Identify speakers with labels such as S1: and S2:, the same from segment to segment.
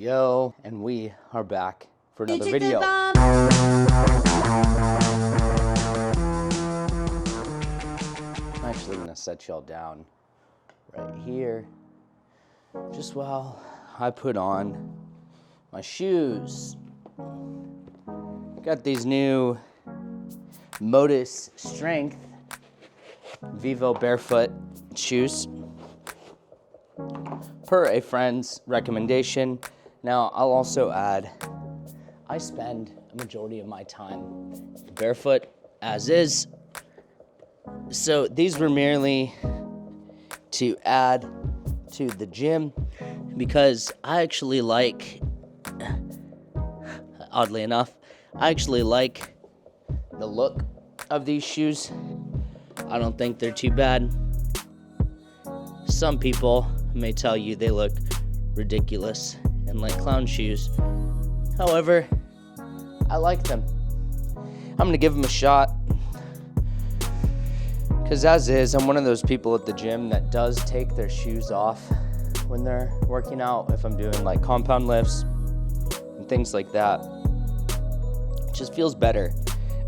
S1: Yo, and we are back for another video. I'm actually gonna set y'all down right here, just while I put on my shoes. Got these new Modus Strength Vivo barefoot shoes per a friend's recommendation. Now, I'll also add, I spend a majority of my time barefoot as is. So these were merely to add to the gym because I actually like, oddly enough, I actually like the look of these shoes. I don't think they're too bad. Some people may tell you they look ridiculous and like clown shoes. However, I like them. I'm gonna give them a shot. Because as is, I'm one of those people at the gym that does take their shoes off when they're working out. If I'm doing like compound lifts and things like that. It just feels better.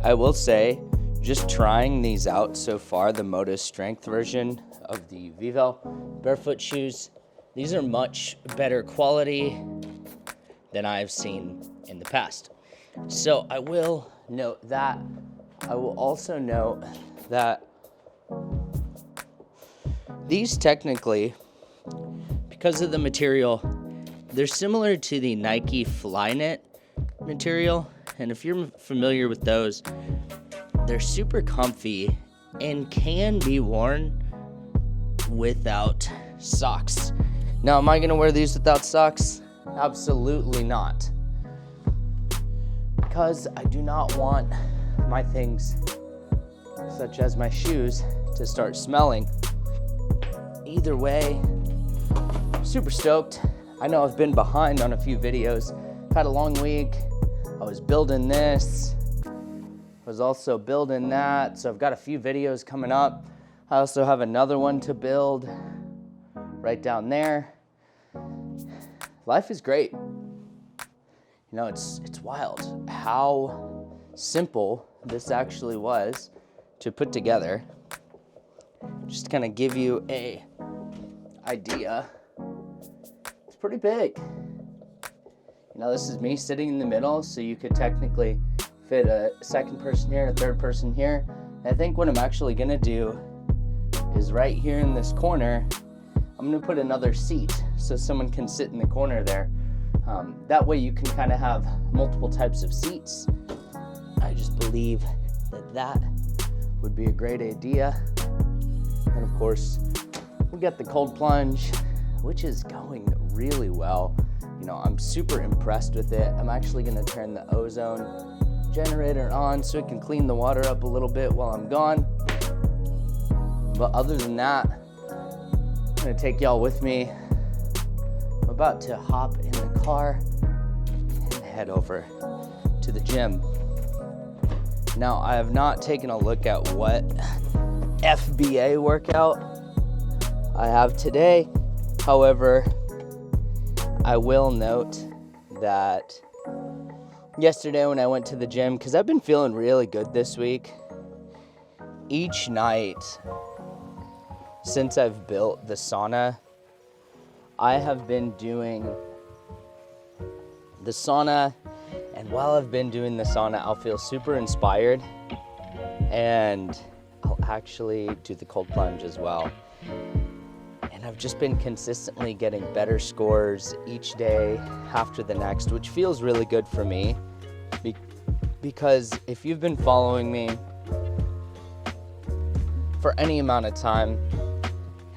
S1: I will say, just trying these out so far, the Modus Strength version of the Vivo barefoot shoes, these are much better quality than I've seen in the past. So I will note that. I will also note that these technically, because of the material, they're similar to the Nike Flyknit material. And if you're familiar with those, they're super comfy and can be worn without socks. Now, am I gonna wear these without socks? Absolutely not. Because I do not want my things, such as my shoes, to start smelling. Either way, super stoked. I know I've been behind on a few videos. I've had a long week. I was building this. I was also building that. So I've got a few videos coming up. I also have another one to build right down there. Life is great. You know, it's wild how simple this actually was to put together. Just to kind of give you a idea. It's pretty big. You know, this is me sitting in the middle, so you could technically fit a second person here, a third person here. And I think what I'm actually gonna do is right here in this corner, I'm gonna put another seat so someone can sit in the corner there. That way you can kind of have multiple types of seats. I just believe that that would be a great idea. And of course, we got the cold plunge, which is going really well. You know, I'm super impressed with it. I'm actually gonna turn the ozone generator on so it can clean the water up a little bit while I'm gone. But other than that, I'm gonna take y'all with me. I'm about to hop in the car and head over to the gym. Now, I have not taken a look at what FBA workout I have today. However, I will note that yesterday when I went to the gym, because I've been feeling really good this week, each night since I've built the sauna, I have been doing the sauna, and while I've been doing the sauna, I'll feel super inspired, and I'll actually do the cold plunge as well. And I've just been consistently getting better scores each day after the next, which feels really good for me, because if you've been following me for any amount of time,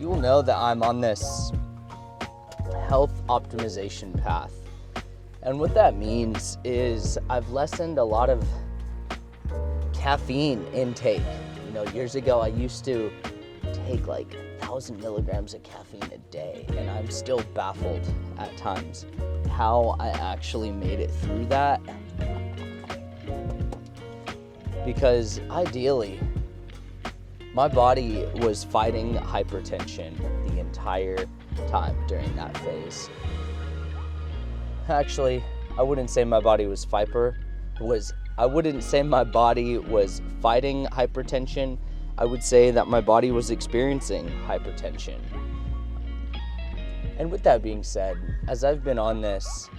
S1: you will know that I'm on this health optimization path. And what that means is I've lessened a lot of caffeine intake. You know, years ago I used to take like 1,000 milligrams of caffeine a day, and I'm still baffled at times how I actually made it through that. Because ideally, my body was fighting hypertension the entire time during that phase. Actually, I wouldn't say my body was I wouldn't say my body was fighting hypertension. I would say that my body was experiencing hypertension. And with that being said, as I've been on this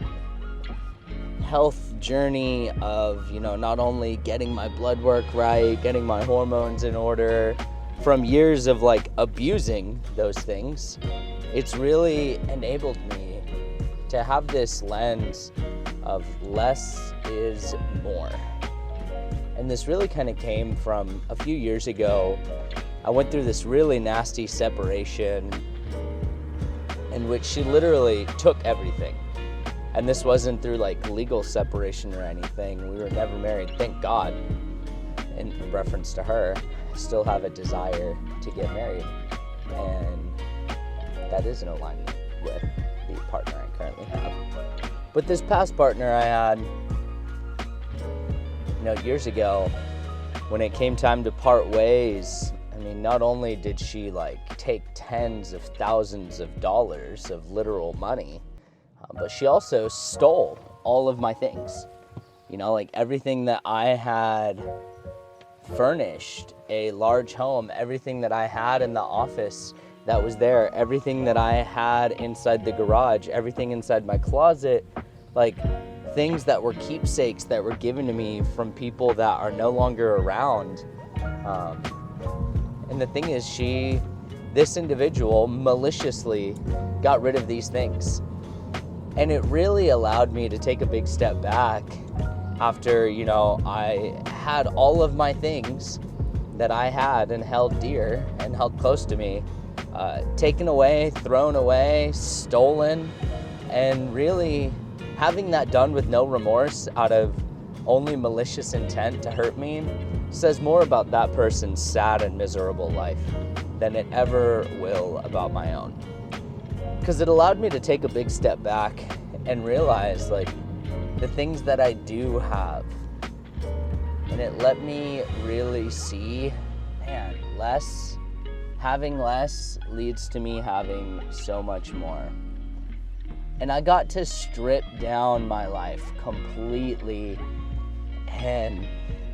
S1: health journey of, not only getting my blood work right, getting my hormones in order, from years of abusing those things, it's really enabled me to have this lens of less is more. And this really kind of came from a few years ago. I went through this really nasty separation in which she literally took everything. And this wasn't through legal separation or anything. We were never married, thank God. In reference to her, I still have a desire to get married. And that is in alignment with the partner I currently have. But this past partner I had, years ago, when it came time to part ways, not only did she take tens of thousands of dollars of literal money, but she also stole all of my things. Everything that I had furnished, a large home, everything that I had in the office that was there, everything that I had inside the garage, everything inside my closet, things that were keepsakes that were given to me from people that are no longer around. And the thing is, this individual maliciously got rid of these things. And it really allowed me to take a big step back after, I had all of my things that I had and held dear and held close to me, taken away, thrown away, stolen, and really having that done with no remorse out of only malicious intent to hurt me says more about that person's sad and miserable life than it ever will about my own. Because it allowed me to take a big step back and realize the things that I do have. And it let me really see, having less leads to me having so much more. And I got to strip down my life completely. And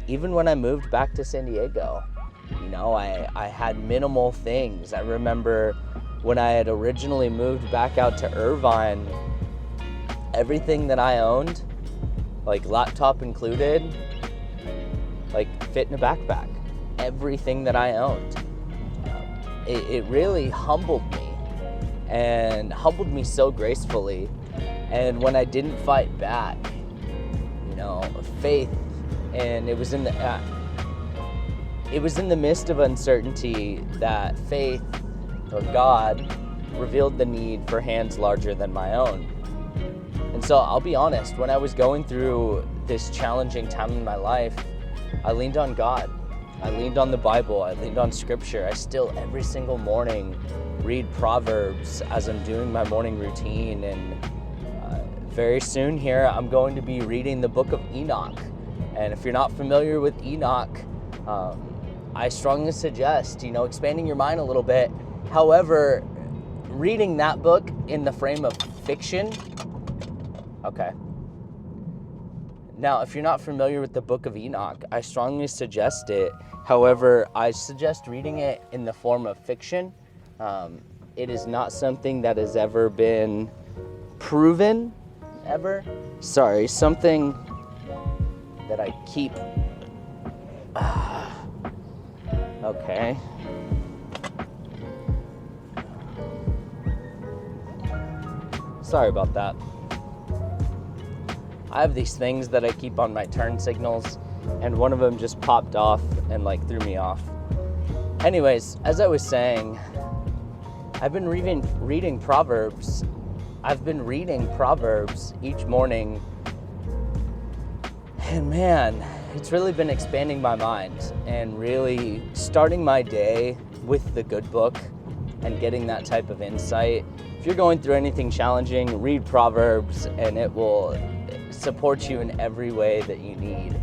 S1: even when I moved back to San Diego, I had minimal things. I remember when I had originally moved back out to Irvine, everything that I owned, laptop included, fit in a backpack. Everything that I owned. It really humbled me. And humbled me so gracefully. And when I didn't fight back, faith, and it was in the midst of uncertainty that faith, or God, revealed the need for hands larger than my own. And so I'll be honest, when I was going through this challenging time in my life, I leaned on God. I leaned on the Bible. I leaned on Scripture. I still, every single morning, read Proverbs as I'm doing my morning routine. And very soon here, I'm going to be reading the book of Enoch. And if you're not familiar with Enoch, I strongly suggest, expanding your mind a little bit. However, reading that book in the frame of fiction. Okay. Now, if you're not familiar with the book of Enoch, I strongly suggest it. However, I suggest reading it in the form of fiction. It is not something that has ever been proven, ever. Sorry, something that I keep... Okay. Sorry about that. I have these things that I keep on my turn signals, and one of them just popped off and threw me off. Anyways, as I was saying, I've been reading Proverbs. I've been reading Proverbs each morning, and man, it's really been expanding my mind and really starting my day with the good book and getting that type of insight. If you're going through anything challenging, read Proverbs and it will support you in every way that you need.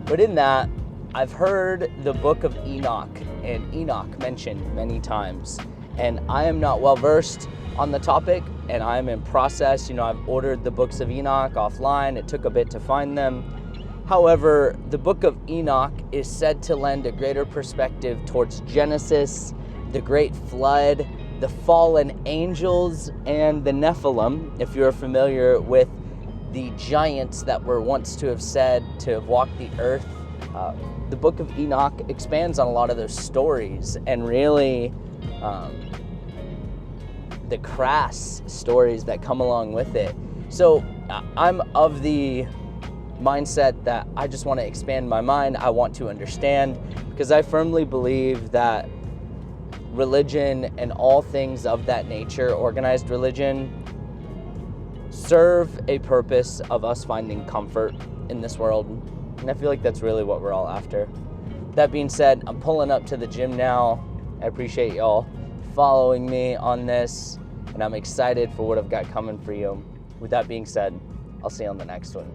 S1: But in that, I've heard the book of Enoch and Enoch mentioned many times, and I am not well versed on the topic, and I'm in process. I've ordered the books of Enoch offline. It took a bit to find them. However, the book of Enoch is said to lend a greater perspective towards Genesis, the great flood, the fallen angels, and the Nephilim, if you're familiar with the giants that were once to have said to have walked the earth. The book of Enoch expands on a lot of those stories, and really the crass stories that come along with it. So I'm of the mindset that I just want to expand my mind. I want to understand, because I firmly believe that religion and all things of that nature, organized religion, serve a purpose of us finding comfort in this world. And I feel like that's really what we're all after. That being said, I'm pulling up to the gym now. I appreciate y'all following me on this, and I'm excited for what I've got coming for you. With that being said, I'll see you on the next one.